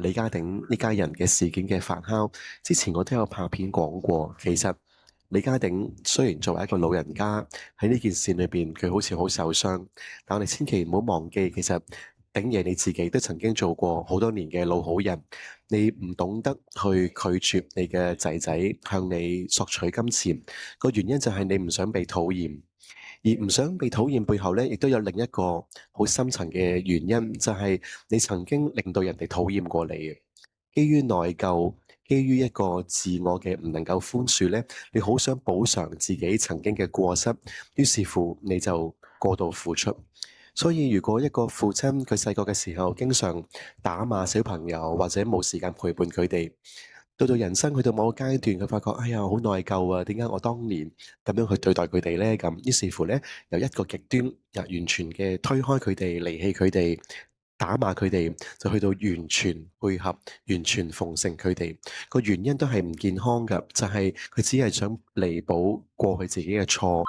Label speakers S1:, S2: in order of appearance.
S1: 李家鼎呢家人嘅事件嘅發酵。之前我都有拍片講過，其實李家鼎雖然作為一個老人家喺呢件事裏邊，佢好似好受傷，但我哋千祈唔好忘記，其實鼎爺你自己都曾經做過好多年嘅老好人，你唔懂得去拒絕你嘅仔仔向你索取金錢，個原因就係你唔想被討厭。而唔想被討厭背後咧，亦都有另一個好深層嘅原因，就係你曾經令到人哋討厭過你嘅。基於內疚，基於一個自我嘅唔能夠寬恕咧，你好想補償自己曾經嘅過失，於是乎你就過度付出。所以如果一個父親佢細個嘅時候經常打罵小朋友，或者冇時間陪伴佢哋，到人生去到某個階段，佢發覺哎呀好內疚啊，點解我當年咁樣去對待佢哋呢？咁於是乎呢，由一個極端，由完全嘅推開佢哋、離棄佢哋、打罵佢哋，就去到完全配合、完全奉承佢哋。個原因都係唔健康㗎，就係佢只係想彌補過去自己嘅錯。